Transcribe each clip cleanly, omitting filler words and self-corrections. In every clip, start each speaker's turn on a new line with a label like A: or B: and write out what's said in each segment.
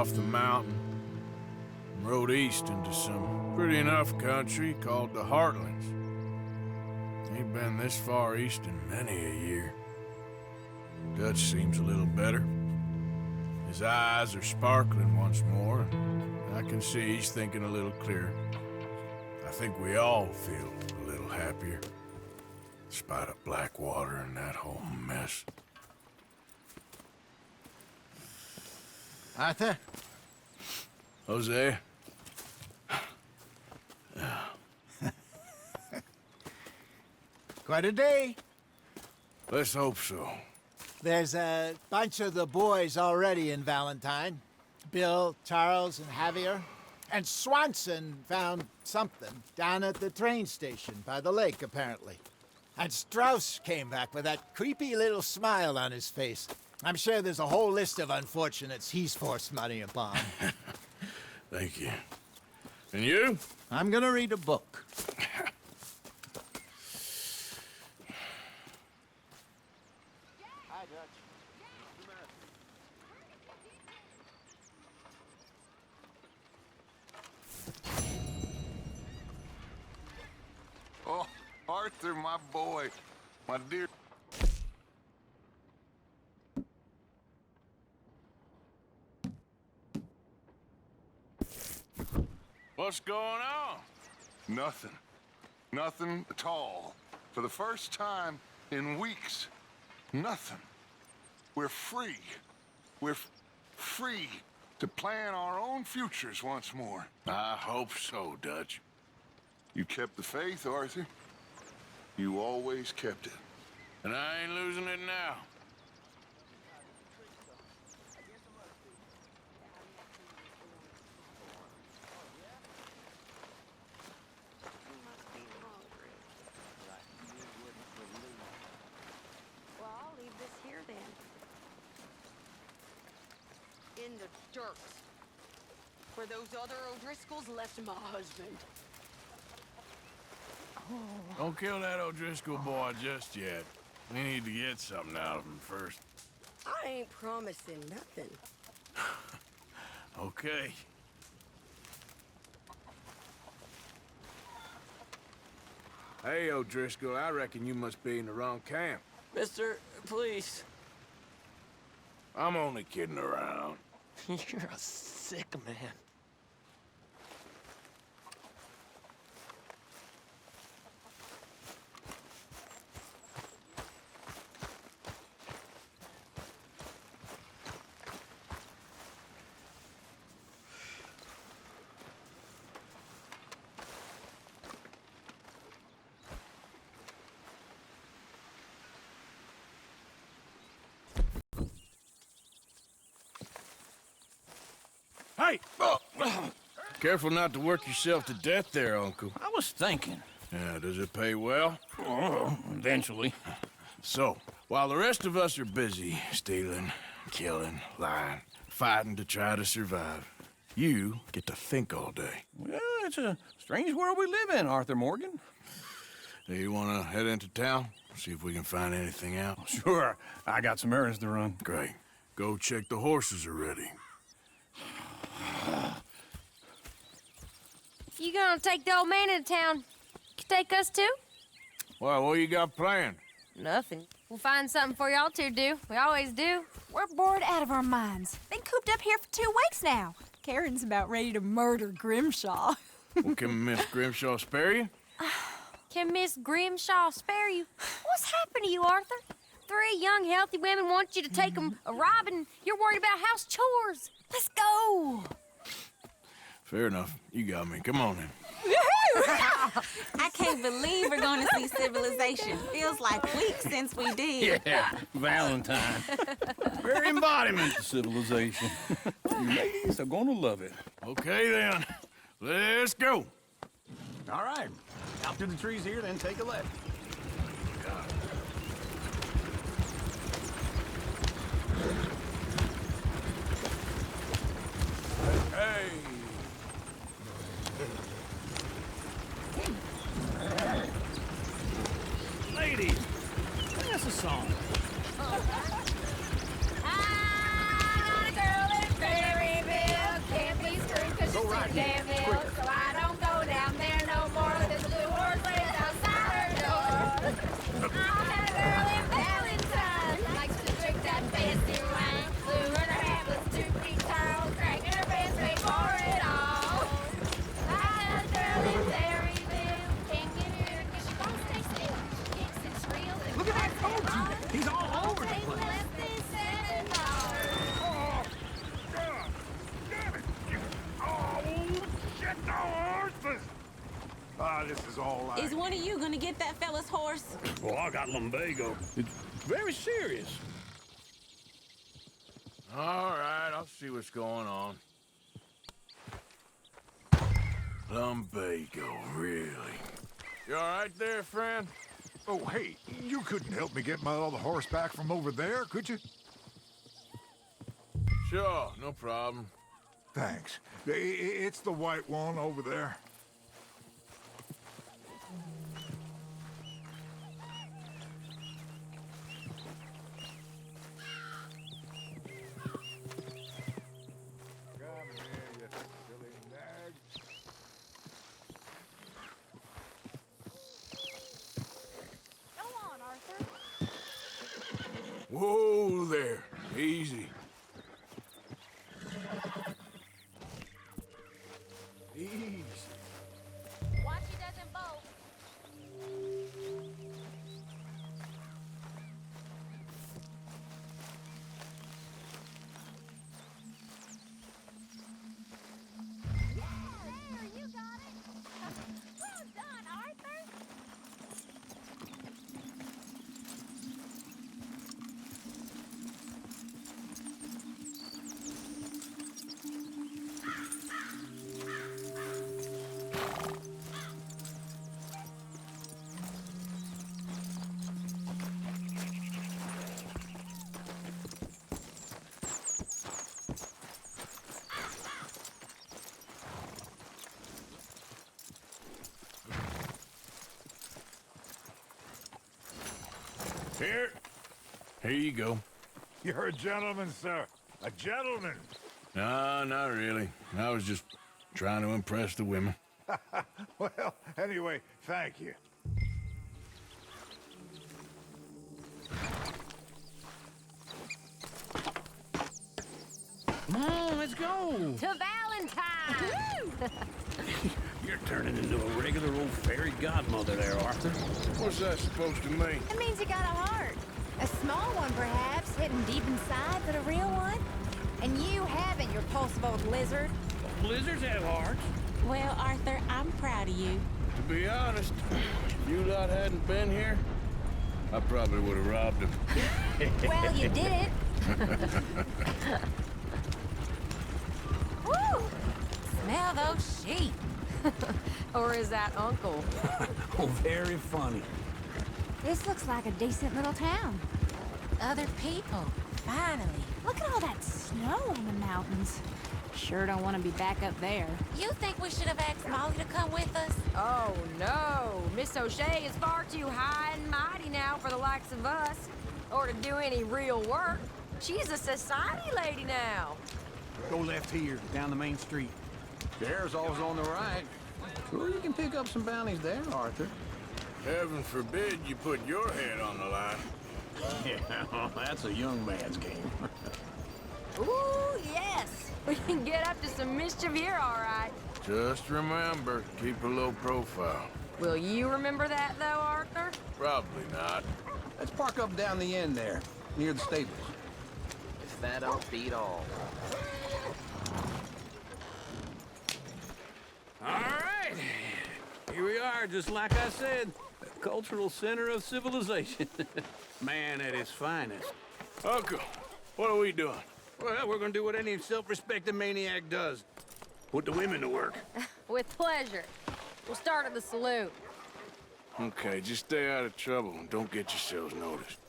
A: off the mountain and rode east into some pretty enough country called the Heartlands. Ain't been this far east in many a year. Dutch seems a little better. His eyes are sparkling once more, and I can see he's thinking a little clearer. I think we all feel a little happier, in spite of Blackwater and that whole mess.
B: Arthur?
A: Jose?
B: Quite a day.
A: Let's hope so.
B: There's a bunch of the boys already in Valentine. Bill, Charles, and Javier. And Swanson found something down at the train station by the lake, apparently. And Strauss came back with that creepy little smile on his face. I'm sure there's a whole list of unfortunates he's forced money upon.
A: Thank you. And you?
B: I'm gonna read a book. Hi, Dutch.
C: Oh, Arthur, my boy. My dear...
A: What's going on?
C: Nothing. Nothing at all. For the first time in weeks, nothing. We're free. We're free to plan our own futures once more.
A: I hope so, Dutch.
C: You kept the faith, Arthur. You always kept it.
A: And I ain't losing it now.
D: Well, I'll leave this here then. In the dirt. Where those other O'Driscolls left my husband.
A: Don't kill that O'Driscoll boy just yet. We need to get something out of him first.
D: I ain't promising nothing.
A: Okay. Hey, O'Driscoll, I reckon you must be in the wrong camp.
E: Mister, please.
A: I'm only kidding around.
E: You're a sick man.
A: Hey! Oh. Careful not to work yourself to death there, Uncle.
E: I was thinking.
A: Yeah, does it pay well?
E: Oh, eventually.
A: So, while the rest of us are busy stealing, killing, lying, fighting to try to survive, you get to think all day.
E: Well, it's a strange world we live in, Arthur Morgan.
A: Hey, you want to head into town? See if we can find anything out?
E: Sure. I got some errands to run.
A: Great. Go check the horses are ready.
F: You gonna take the old man into town? You take us too?
A: Well, what you got planned?
F: Nothing. We'll find something for y'all to do. We always do.
G: We're bored out of our minds. Been cooped up here for 2 weeks now. Karen's about ready to murder Grimshaw.
A: Well, can Miss Grimshaw spare you?
F: Can Miss Grimshaw spare you? What's happened to you, Arthur? 3 young, healthy women want you to take them a robbing. You're worried about house chores. Let's go.
A: Fair enough. You got me. Come on then.
H: I can't believe we're going to see civilization. Feels like weeks since we did.
E: Yeah, Valentine. Very embodiment of civilization. You ladies are gonna love it.
A: Okay then. Let's go.
I: All right. Out through the trees here, then take a left.
A: Hey.
E: Ladies, sing us a song.
F: I got a girl in Berryville.
J: this is all like?
H: Is one of you gonna get that fella's horse?
E: Well, I got lumbago. It's very serious.
A: All right, I'll see what's going on. Lumbago, really? You all right there, friend?
J: Oh, hey, you couldn't help me get my other horse back from over there, could you?
A: Sure, no problem.
J: Thanks. It's the white one over there. Come here, you silly nag.
G: Go on, Arthur.
A: Whoa there, easy. Easy.
F: Watch he doesn't bolt. Yeah, there, you got it. Well done, Arthur.
A: Here you go.
J: You're a gentleman, sir. A gentleman.
A: No, not really. I was just trying to impress the women.
J: Well, anyway, thank you.
E: Come on, let's go.
F: To Valentine!
E: You're turning into a regular old fairy godmother there, Arthur.
A: What's that supposed to mean?
G: It means you got a heart. A small one, perhaps, hidden deep inside, but a real one. And you haven't, you repulsive old lizard.
E: Blizzards have hearts.
H: Well, Arthur, I'm proud of you.
A: To be honest, if you lot hadn't been here, I probably would have robbed him.
G: Well, you did it. Woo!
H: Smell those sheep.
F: Or is that Uncle?
E: Oh, very funny.
G: This looks like a decent little town.
H: Other people, finally.
G: Look at all that snow on the mountains.
F: Sure don't want to be back up there.
H: You think we should have asked Molly to come with us?
F: Oh, no. Miss O'Shea is far too high and mighty now for the likes of us. Or to do any real work. She's a society lady now.
I: Go left here, down the main street. There's always on the right. Sure, you can pick up some bounties there, Arthur.
A: Heaven forbid you put your head on the line.
I: Yeah, that's a young man's game.
F: Ooh, yes. We can get up to some mischief here, all right.
A: Just remember, keep a low profile.
F: Will you remember that, though, Arthur?
A: Probably not.
I: Let's park up down the end there, near the stables.
K: If that don't beat all.
E: All right. Here we are, just like I said. The cultural center of civilization. Man at his finest.
A: Uncle, what are we doing?
E: Well, we're gonna do what any self-respecting maniac does. Put the women to work.
F: With pleasure. We'll start at the saloon.
A: Okay, just stay out of trouble and don't get yourselves noticed.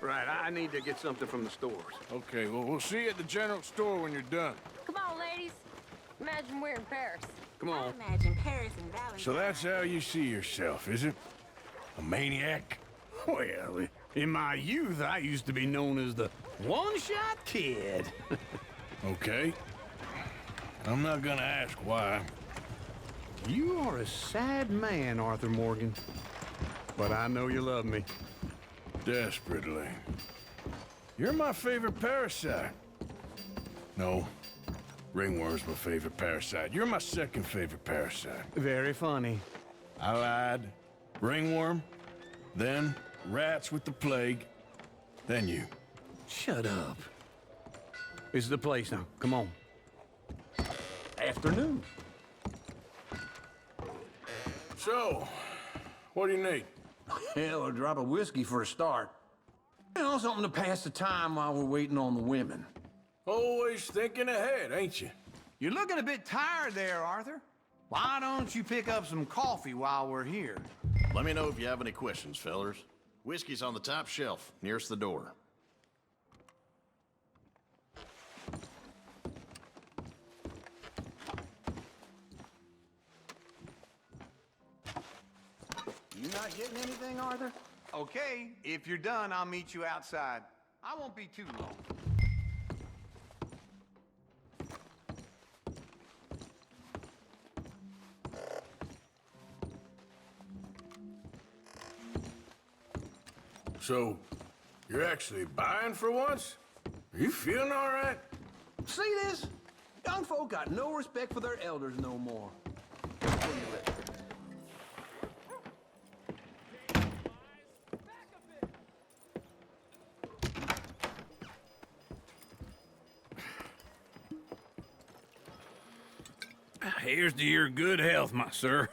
I: Right, I need to get something from the stores.
A: Okay, well, we'll see you at the general store when you're done.
F: Come on, ladies. Imagine we're in Paris.
E: Come on.
H: I imagine Paris and Valentine.
A: So that's how you see yourself, is it? A maniac?
E: Well, in my youth, I used to be known as the one-shot kid.
A: Okay. I'm not gonna ask why.
I: You are a sad man, Arthur Morgan. But I know you love me.
A: Desperately. You're my favorite parasite. No. Ringworm's my favorite parasite. You're my second favorite parasite.
I: Very funny.
A: I lied. Ringworm, then rats with the plague, then you.
I: Shut up. This is the place now. Come on. Afternoon.
A: So, what do you need?
I: Hell, a drop of whiskey for a start. You know, something to pass the time while we're waiting on the women.
A: Always thinking ahead, ain't you?
I: You're looking a bit tired there, Arthur. Why don't you pick up some coffee while we're here?
L: Let me know if you have any questions, fellers. Whiskey's on the top shelf, nearest the door.
I: You not getting anything, Arthur? Okay, if you're done, I'll meet you outside. I won't be too long.
A: So, you're actually buying for once? Are you feeling all right?
I: See this? Young folk got no respect for their elders no more.
E: Here's to your good health, my sir.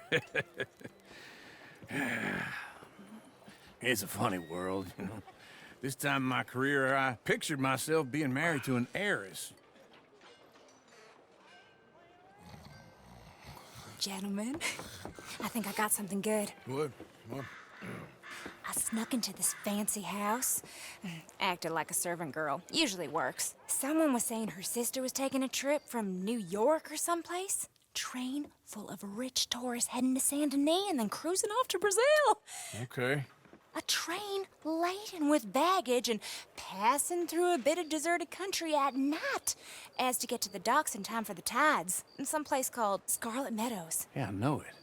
E: It's a funny world, you know. This time in my career, I pictured myself being married to an heiress.
F: Gentlemen, I think I got something good.
A: What? What?
F: I snuck into this fancy house. Acted like a servant girl. Usually works. Someone was saying her sister was taking a trip from New York or someplace. Train full of rich tourists heading to Saint Denis and then cruising off to Brazil.
A: Okay.
F: A train laden with baggage and passing through a bit of deserted country at night as to get to the docks in time for the tides in some place called Scarlet Meadows.
E: Yeah, I know it.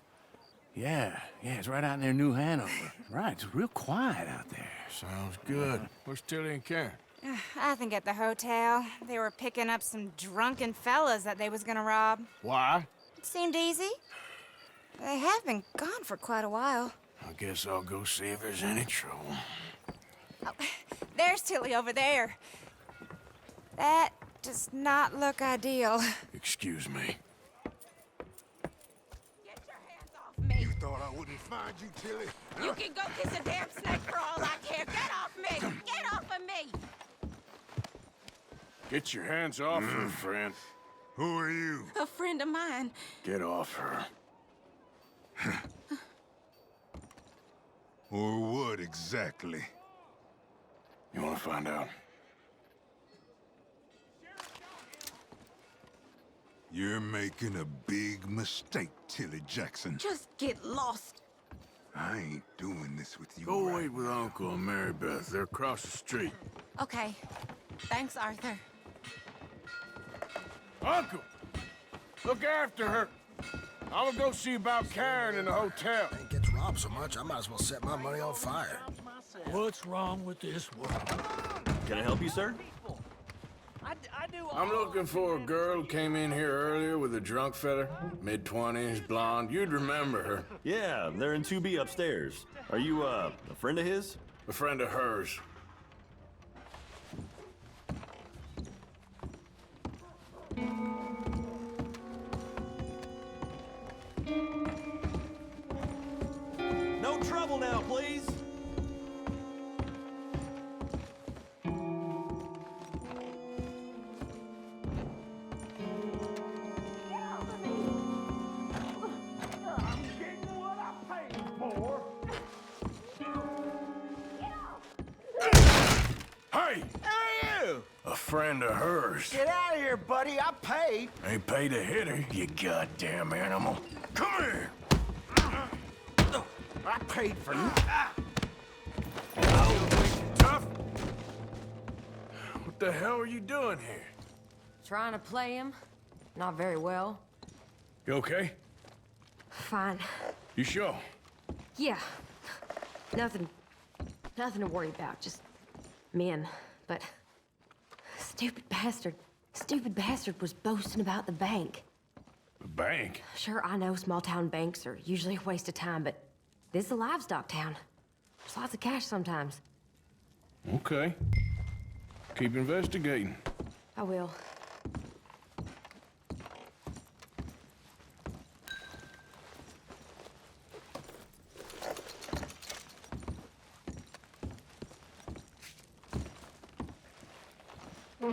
E: Yeah, it's right out near New Hanover. Right, it's real quiet out there.
A: Sounds good. Where's Tilly and Karen?
F: I think at the hotel. They were picking up some drunken fellas that they was gonna rob.
A: Why?
F: It seemed easy. They have been gone for quite a while.
A: I guess I'll go see if there's any trouble.
F: Oh, there's Tilly over there. That does not look ideal.
A: Excuse me.
H: Get your hands off me.
J: You thought I wouldn't find you, Tilly?
H: You can go kiss a damn snake for all I care. Get off me! Get off of me!
A: Get your hands off her, friend.
J: Who are you?
H: A friend of mine.
A: Get off her.
J: Or what exactly?
A: You want to find out?
J: You're making a big mistake, Tilly Jackson.
H: Just get lost.
J: I ain't doing this with you.
A: Go
J: right
A: wait with
J: now.
A: Uncle and Mary Beth. They're across the street.
H: Okay. Thanks, Arthur.
A: Uncle! Look after her. I'm gonna go see about Karen in the hotel.
M: Gets robbed so much, I might as well set my money on fire.
N: What's wrong with this world?
L: Can I help you, sir?
A: I'm looking for a girl who came in here earlier with a drunk fella. Mid-20s, blonde. You'd remember her.
L: Yeah, they're in 2B upstairs. Are you, a friend of his?
A: A friend of hers.
L: No trouble now, please.
A: Hey! A friend of hers.
M: Get out of here, buddy. I paid.
A: Ain't paid to hit her, you goddamn animal. Come here!
M: I paid for
A: Tough? What the hell are you doing here?
O: Trying to play him. Not very well.
A: You okay?
O: Fine.
A: You sure?
O: Yeah. Nothing to worry about. Just men. But stupid bastard was boasting about the bank.
A: The bank?
O: Sure, I know small town banks are usually a waste of time, but this is a livestock town. There's lots of cash sometimes.
A: Okay. Keep investigating.
O: I will.
P: I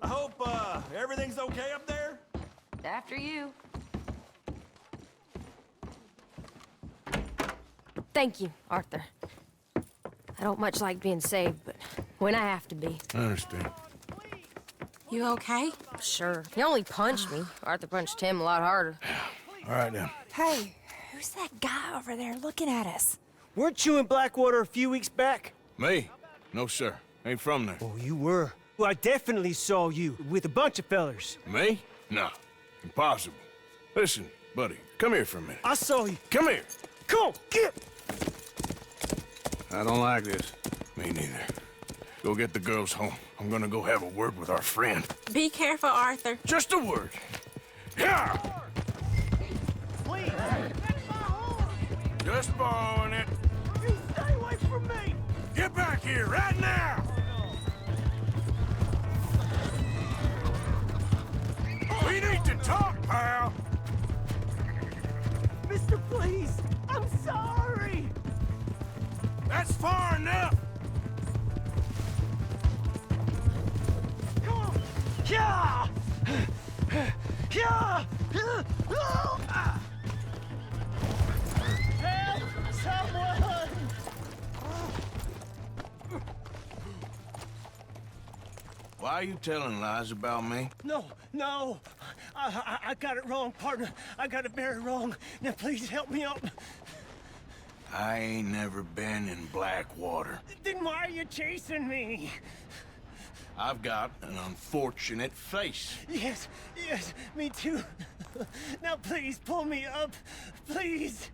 P: hope, everything's okay up there?
O: After you. Thank you, Arthur. I don't much like being saved, but when I have to be.
A: I understand.
F: You okay?
O: Sure. He only punched me. Arthur punched him a lot harder.
A: All right, then.
F: Hey, who's that guy over there looking at us?
Q: Weren't you in Blackwater a few weeks back?
A: Me? No, sir. Ain't from there.
Q: Oh, you were. Well, I definitely saw you with a bunch of fellers.
A: Me? No. Impossible. Listen, buddy, come here for a minute.
Q: I saw you.
A: Come here.
Q: Come on, get!
E: I don't like this.
A: Me neither. Go get the girls home. I'm gonna go have a word with our friend.
H: Be careful, Arthur.
A: Just a word. Yeah!
Q: Please!
A: Just borrowing it.
Q: You stay away from me!
A: Get back here right now! We need to talk, pal!
Q: Mister, please! I'm sorry!
A: That's far enough!
Q: Come on! Yeah! Yeah! Help! Someone!
A: Why are you telling lies about me?
Q: No! I got it wrong, partner. I got it very wrong. Now please help me out.
A: I ain't never been in Blackwater.
Q: Then why are you chasing me?
A: I've got an unfortunate face.
Q: Yes, me too. Now please pull me up. Please.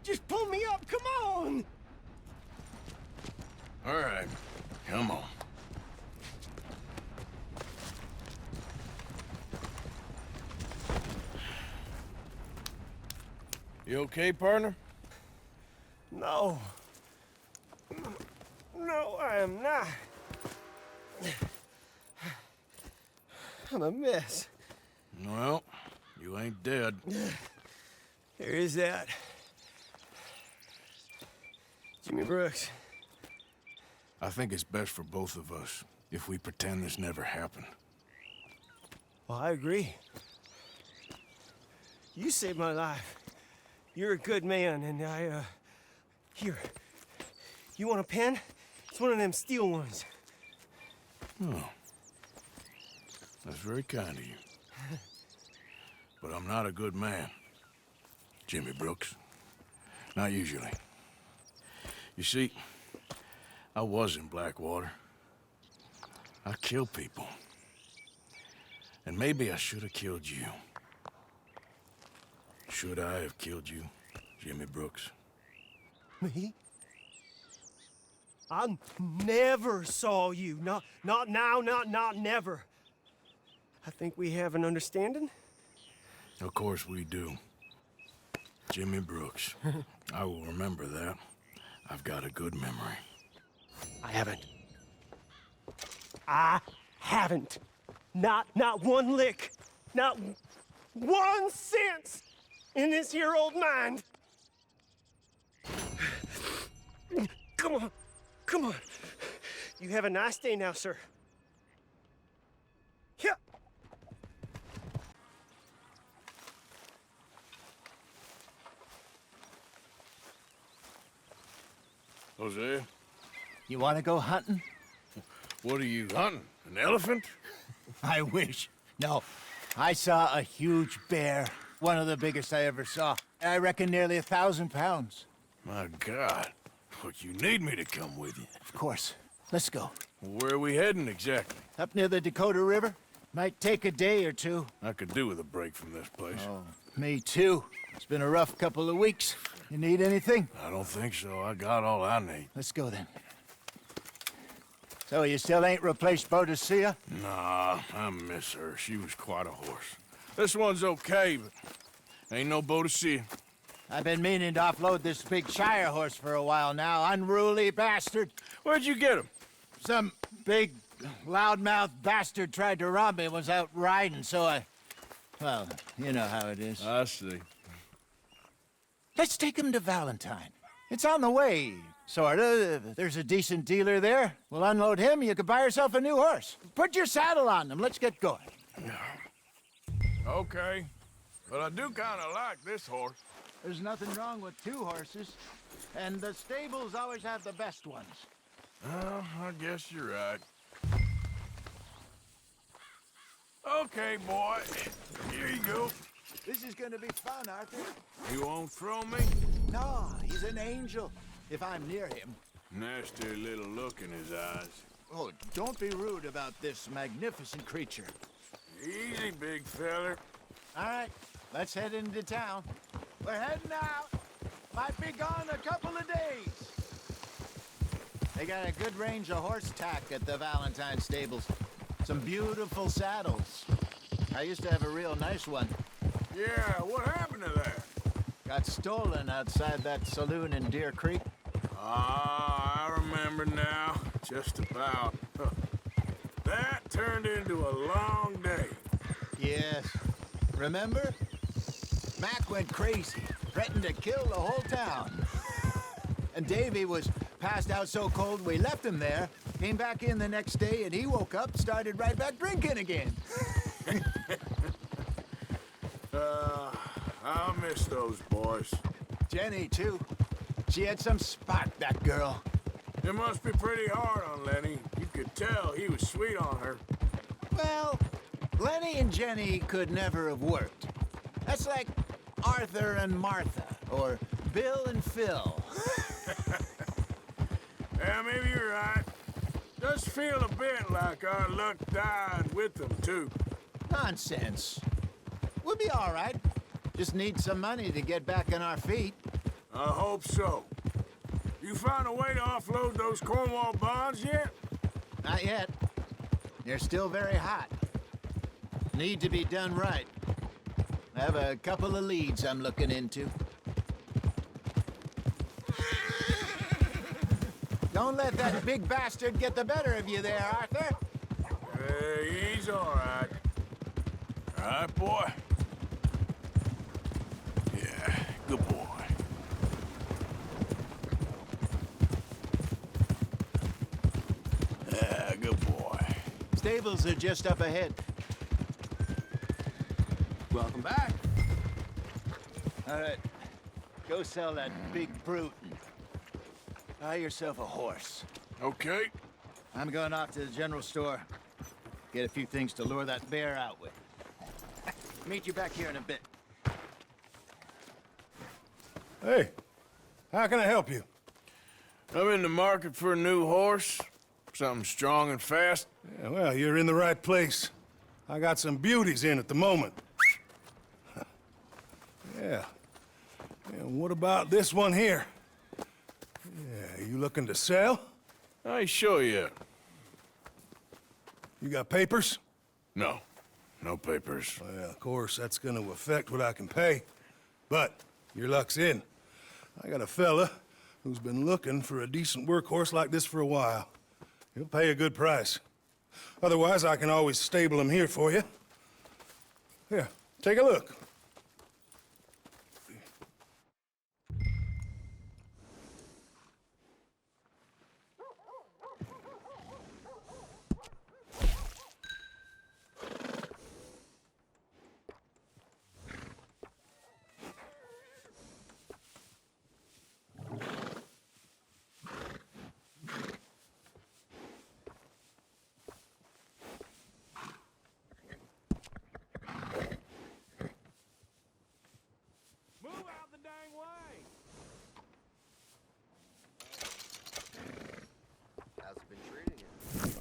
Q: Just pull me up, come on!
A: All right, come on. You okay, partner?
Q: No. No, I am not. I'm a mess.
A: Well, you ain't dead.
Q: There is that. Jimmy Brooks.
A: I think it's best for both of us if we pretend this never happened.
Q: Well, I agree. You saved my life. You're a good man, and here. You want a pen? It's one of them steel ones.
A: Oh. That's very kind of you. But I'm not a good man, Jimmy Brooks. Not usually. You see, I was in Blackwater. I killed people. And maybe I should have killed you. Should I have killed you, Jimmy Brooks?
Q: Me? I never saw you. Not now, not never. I think we have an understanding.
A: Of course we do. Jimmy Brooks. I will remember that. I've got a good memory.
Q: I haven't. Not one lick. Not 1 cent in this here old mind. Come on. You have a nice day now, sir. Yeah.
A: Hosea?
B: You want to go hunting?
A: What are you hunting? An elephant?
B: I wish. No. I saw a huge bear. One of the biggest I ever saw. I reckon nearly 1,000 pounds.
A: My God. But you need me to come with you.
B: Of course. Let's go.
A: Where are we heading exactly?
B: Up near the Dakota River. Might take a day or two.
A: I could do with a break from this place.
B: Oh, me too. It's been a rough couple of weeks. You need anything?
A: I don't think so. I got all I need.
B: Let's go then. So you still ain't replaced Boadicea?
A: Nah, I miss her. She was quite a horse. This one's okay, but ain't no Boadicea.
B: I've been meaning to offload this big Shire horse for a while now. Unruly bastard.
A: Where'd you get him?
B: Some big, loudmouth bastard tried to rob me and was out riding, so I... Well, you know how it is.
A: I see.
B: Let's take him to Valentine. It's on the way, sorta. There's a decent dealer there. We'll unload him, you can buy yourself a new horse. Put your saddle on him, let's get going.
A: Okay. But I do kind of like this horse.
B: There's nothing wrong with two horses, and the stables always have the best ones.
A: Well, I guess you're right. Okay, boy. Here you go.
B: This is gonna be fun, Arthur.
A: You won't throw me?
B: No, he's an angel, if I'm near him.
A: Nasty little look in his eyes.
B: Oh, don't be rude about this magnificent creature.
A: Easy, big feller.
B: All right, let's head into town. We're heading out. Might be gone a couple of days. They got a good range of horse tack at the Valentine stables. Some beautiful saddles. I used to have a real nice one.
A: Yeah, what happened to that?
B: Got stolen outside that saloon in Deer Creek.
A: Ah, I remember now. Just about. That turned into a long day.
B: Yes. Remember? Mac went crazy, threatened to kill the whole town. And Davy was passed out so cold we left him there, came back in the next day, and he woke up, started right back drinking again.
A: I miss those boys.
B: Jenny, too. She had some spark, that girl.
A: It must be pretty hard on Lenny. You could tell he was sweet on her.
B: Well, Lenny and Jenny could never have worked. That's like Arthur and Martha, or Bill and Phil.
A: Yeah, maybe you're right. Does feel a bit like our luck died with them, too.
B: Nonsense. We'll be all right. Just need some money to get back on our feet.
A: I hope so. You found a way to offload those Cornwall bonds yet?
B: Not yet. They're still very hot. Need to be done right. I have a couple of leads I'm looking into. Don't let that big bastard get the better of you there, Arthur.
A: He's all right. All right, boy. Yeah, good boy. Yeah, good boy.
B: Stables are just up ahead.
I: Welcome back.
B: All right. Go sell that big brute. Buy yourself a horse.
A: Okay.
B: I'm going off to the general store. Get a few things to lure that bear out with. Meet you back here in a bit.
R: Hey, how can I help you?
A: I'm in the market for a new horse. Something strong and fast.
R: Yeah, well, you're in the right place. I got some beauties in at the moment. Yeah. And what about this one here? Yeah, you looking to sell?
A: I sure you.
R: You got papers?
A: No. No papers.
R: Well, of course, that's gonna affect what I can pay. But your luck's in. I got a fella who's been looking for a decent workhorse like this for a while. He'll pay a good price. Otherwise, I can always stable him here for you. Here, take a look.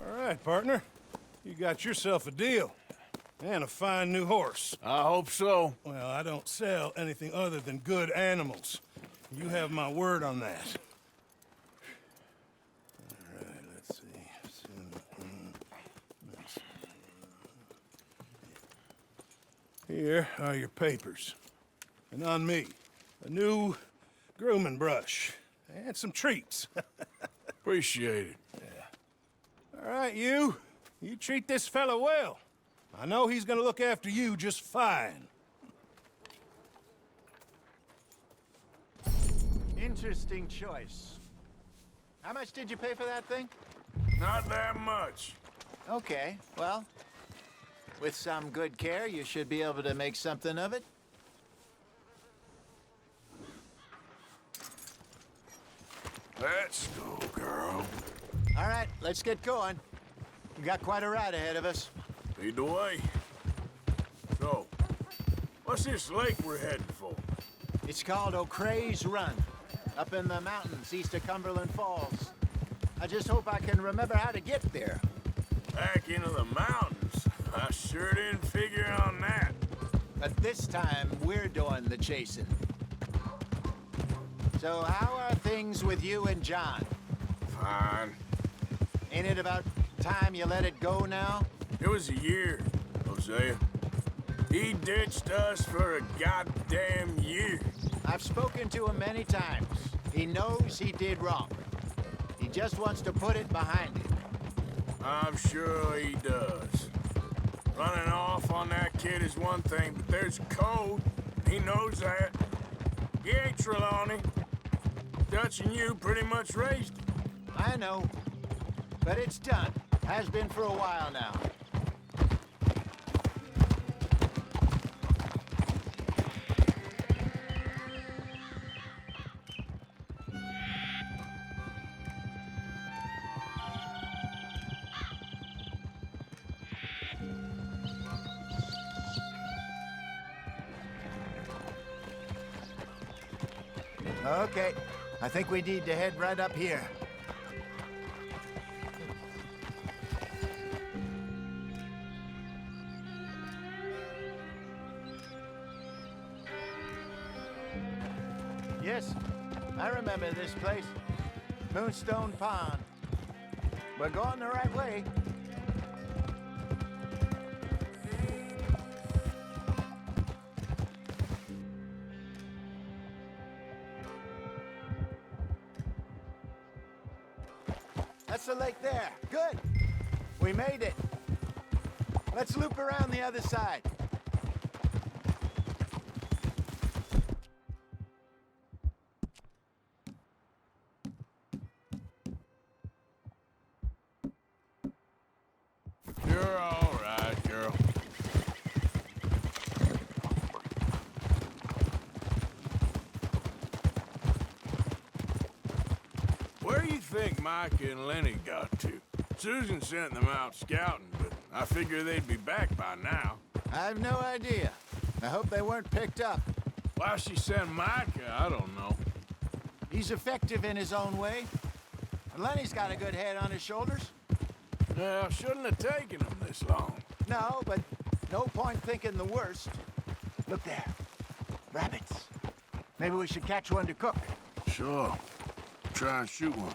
R: All right, partner. You got yourself a deal. And a fine new horse.
A: I hope so.
R: Well, I don't sell anything other than good animals. You have my word on that. All right, let's see. Here are your papers. And on me, a new grooming brush, and some treats.
A: Appreciate it.
R: Yeah. All right, you treat this fella well. I know he's gonna look after you just fine.
B: Interesting choice. How much did you pay for that thing?
A: Not that much.
B: Okay, well, with some good care, you should be able to make something of it.
A: Let's go, girl.
B: All right, let's get going. We got quite a ride ahead of us.
A: Lead the way. So, what's this lake we're heading for?
B: It's called O'Creagh's Run, up in the mountains east of Cumberland Falls. I just hope I can remember how to get there.
A: Back into the mountains? I sure didn't figure on that.
B: But this time, we're doing the chasing. So how are things with you and John?
A: Fine.
B: Ain't it about time you let it go now?
A: It was a year, Hosea. He ditched us for a goddamn year.
B: I've spoken to him many times. He knows he did wrong. He just wants to put it behind him.
A: I'm sure he does. Running off on that kid is one thing, but there's a code. He knows that. He ain't Trelawney. Dutch and you pretty much raised him.
B: I know. But it's done. Has been for a while now. Okay, I think we need to head right up here. Yes, I remember this place. Moonstone Pond. We're going the right way. That's the lake there. Good. We made it. Let's loop around the other side.
A: You're all right, girl. Where do you think Mike and Lenny got to? Susan sent them out scouting, but I figure they'd be back by now.
B: I have no idea. I hope they weren't picked up.
A: Why she sent Micah, I don't know.
B: He's effective in his own way. And Lenny's got a good head on his shoulders.
A: Well, shouldn't have taken them this long.
B: No, but no point thinking the worst. Look there. Rabbits. Maybe we should catch one to cook.
A: Sure. Try and shoot one.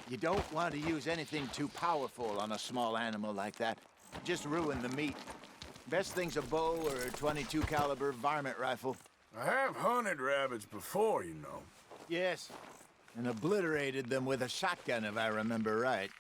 B: You don't want to use anything too powerful on a small animal like that. Just ruin the meat. Best thing's a bow or a .22 caliber varmint rifle.
A: I have hunted rabbits before, you know.
B: Yes, and obliterated them with a shotgun, if I remember right.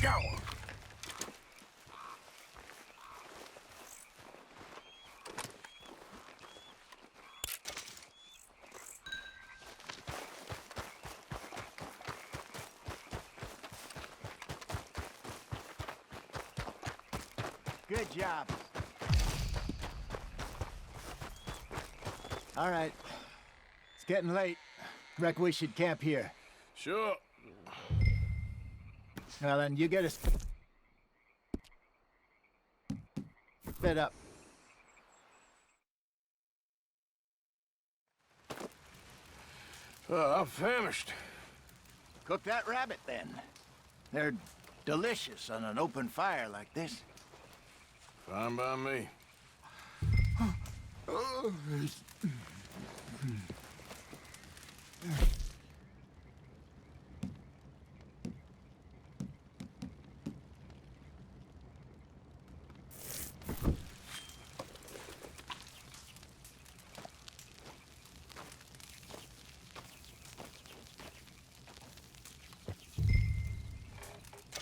A: Got one.
B: Good job. All right. It's getting late. Reckon we should camp here.
A: Sure.
B: Well, then you get us fed up.
A: I'm famished.
B: Cook that rabbit, then. They're delicious on an open fire like this.
A: Fine by me.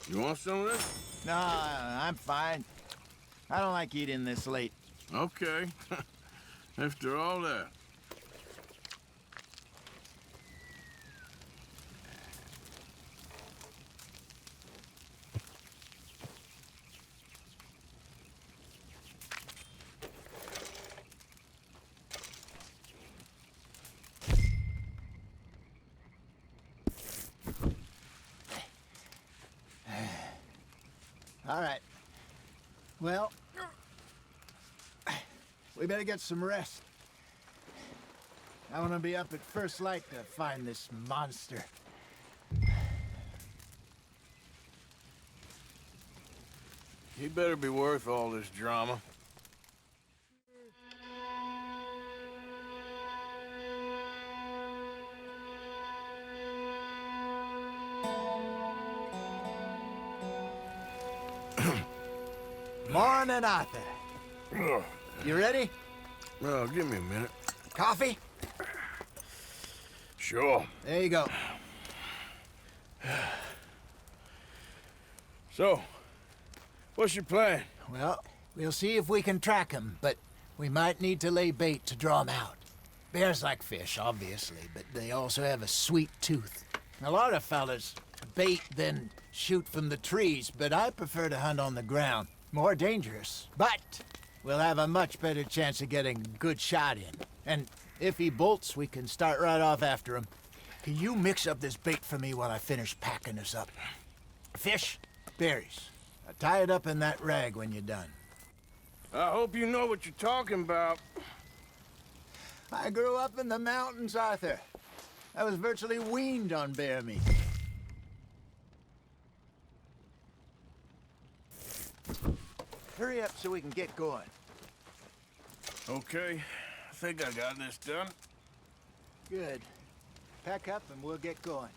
A: You want some of this?
B: No, I'm fine. I don't like eating this late.
A: Okay. After all that.
B: All right. Well, we better get some rest. I want to be up at first light to find this monster.
A: He better be worth all this drama.
B: Morning, Arthur. You ready?
A: Well, give me a minute.
B: Coffee?
A: Sure.
B: There you go.
A: So, what's your plan?
B: Well, we'll see if we can track him, but we might need to lay bait to draw him out. Bears like fish, obviously, but they also have a sweet tooth. A lot of fellas bait, then shoot from the trees, but I prefer to hunt on the ground. More dangerous, but we'll have a much better chance of getting a good shot in. And if he bolts, we can start right off after him. Can you mix up this bait for me while I finish packing this up? Fish, berries. Tie it up in that rag when you're done.
A: I hope you know what you're talking about.
B: I grew up in the mountains, Arthur. I was virtually weaned on bear meat. Hurry up so we can get going.
A: Okay, I think I got this done.
B: Good. Pack up and we'll get going.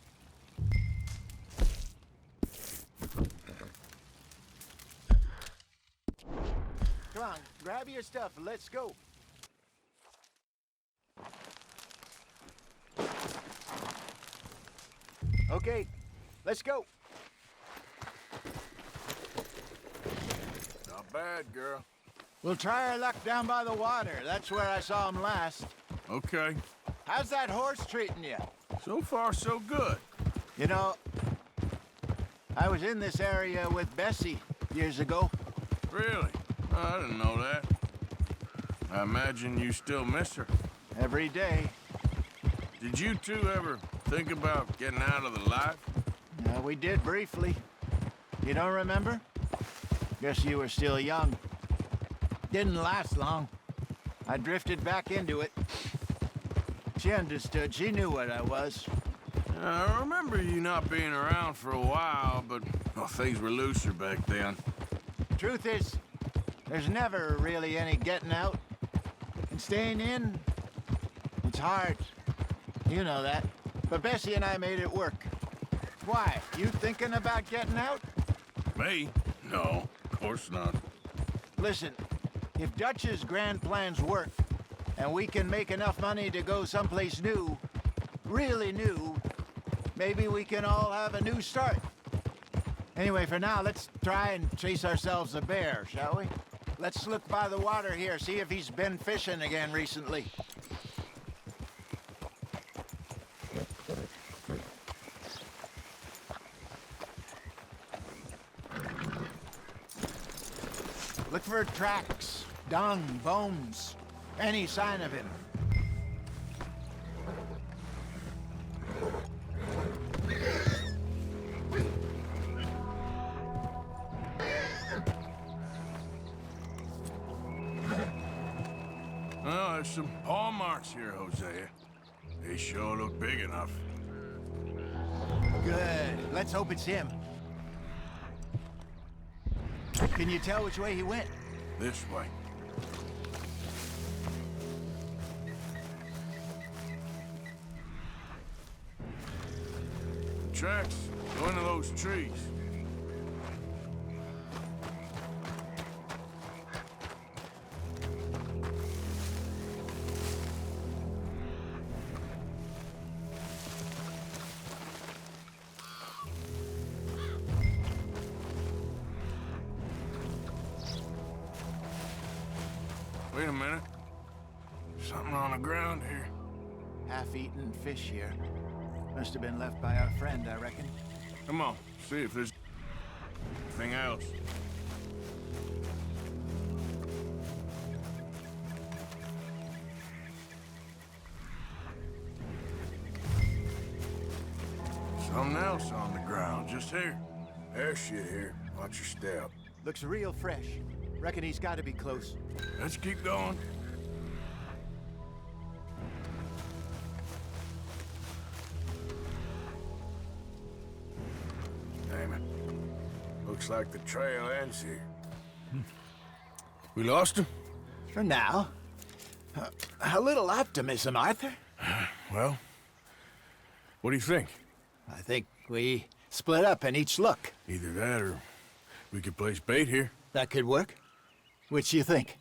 B: Come on, grab your stuff and let's go. Okay, let's go.
A: Not bad, girl.
B: We'll try our luck down by the water. That's where I saw him last.
A: Okay.
B: How's that horse treating you?
A: So far, so good.
B: You know, I was in this area with Bessie years ago.
A: Really? I didn't know that. I imagine you still miss her.
B: Every day.
A: Did you two ever think about getting out of the life?
B: We did briefly. You don't remember? Guess you were still young. Didn't last long. I drifted back into it. She understood. She knew what I was.
A: I remember you not being around for a while, but well, things were looser back then.
B: Truth is, there's never really any getting out. And staying in, it's hard. You know that. But Bessie and I made it work. Why? You thinking about getting out?
A: Me? No, of course not.
B: Listen, if Dutch's grand plans work, and we can make enough money to go someplace new, really new, maybe we can all have a new start. Anyway, for now, let's try and chase ourselves a bear, shall we? Let's look by the water here, see if he's been fishing again recently. Look for tracks, dung, bones, any sign of him.
A: there's some paw marks here, Hosea. They sure look big enough.
B: Good. Let's hope it's him. Can you tell which way he went?
A: This way. The tracks go into those trees. Wait a minute. Something on the ground here.
B: Half-eaten fish here. Must have been left by our friend, I reckon.
A: Come on, see if there's anything else. Something else on the ground, just here. There's shit here. Watch your step.
B: Looks real fresh. Reckon he's got to be close.
A: Let's keep going. Damn it. Looks like the trail ends here. We lost him?
B: For now. A little optimism, Arthur.
A: Well, what do you think?
B: I think we split up and each look.
A: Either that or we could place bait here.
B: That could work. Which you think?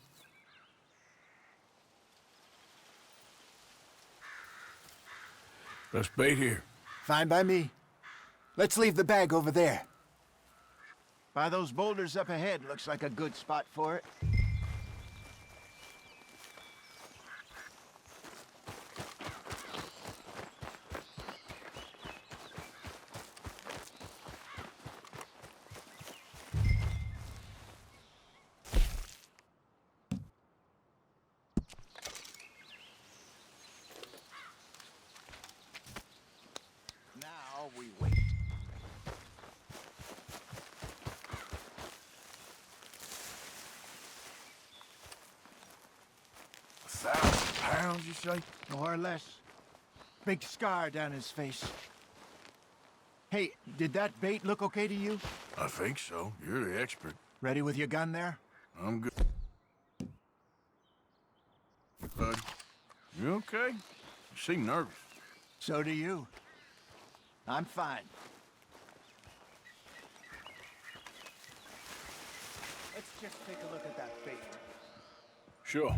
A: Let's bait here.
B: Fine by me. Let's leave the bag over there. By those boulders up ahead, looks like a good spot for it. Now we wait.
A: £1,000, you say?
B: More or less. Big scar down his face. Hey, did that bait look okay to you?
A: I think so. You're the expert.
B: Ready with your gun there?
A: I'm good. Bud, you okay? You seem nervous.
B: So do you. I'm fine. Let's just take a look at that bait.
A: Sure.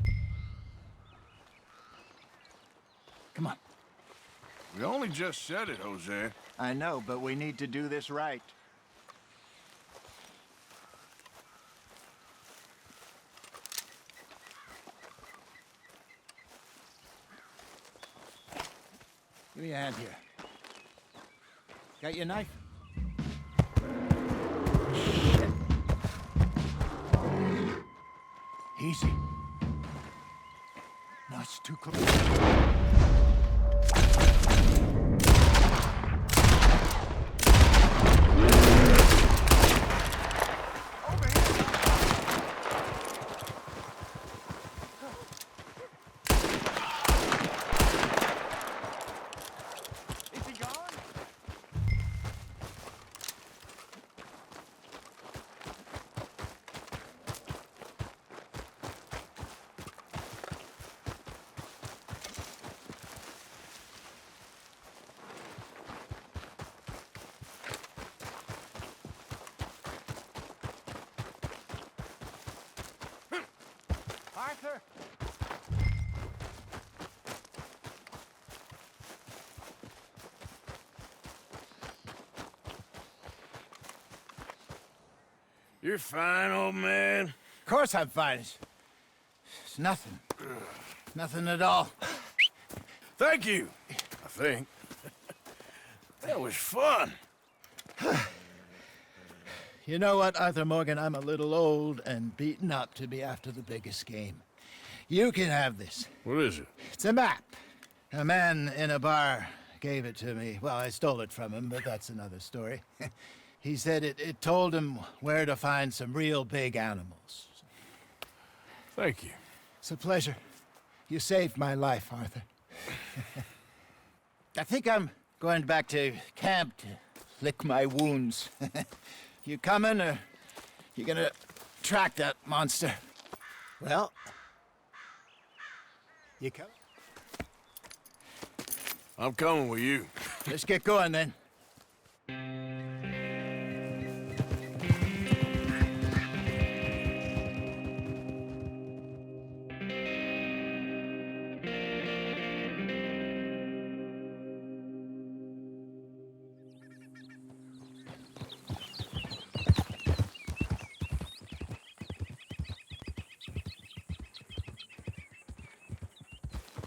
B: Come on.
A: We only just said it, Jose.
B: I know, but we need to do this right. Give me a hand here. Got your knife? Shit. Easy. No, it's too close. Arthur!
A: You're fine, old man.
B: Of course I'm fine. It's nothing. Nothing at all.
A: Thank you, I think. That was fun.
B: You know what, Arthur Morgan? I'm a little old and beaten up to be after the biggest game. You can have this.
A: What is it?
B: It's a map. A man in a bar gave it to me. Well, I stole it from him, but that's another story. He said it told him where to find some real big animals.
A: Thank you.
B: It's a pleasure. You saved my life, Arthur. I think I'm going back to camp to lick my wounds. You coming, or you gonna track that monster? Well, you coming?
A: I'm coming with you.
B: Let's get going, then.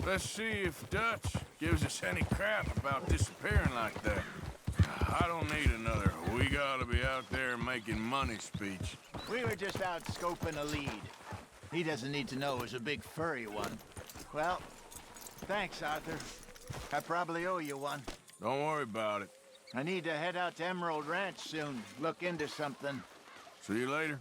A: Let's see if Dutch gives us any crap about disappearing like that. I don't need another "we gotta be out there making money" speech.
B: We were just out scoping a lead. He doesn't need to know it was a big furry one. Well, thanks, Arthur. I probably owe you one.
A: Don't worry about it.
B: I need to head out to Emerald Ranch soon, look into something.
A: See you later.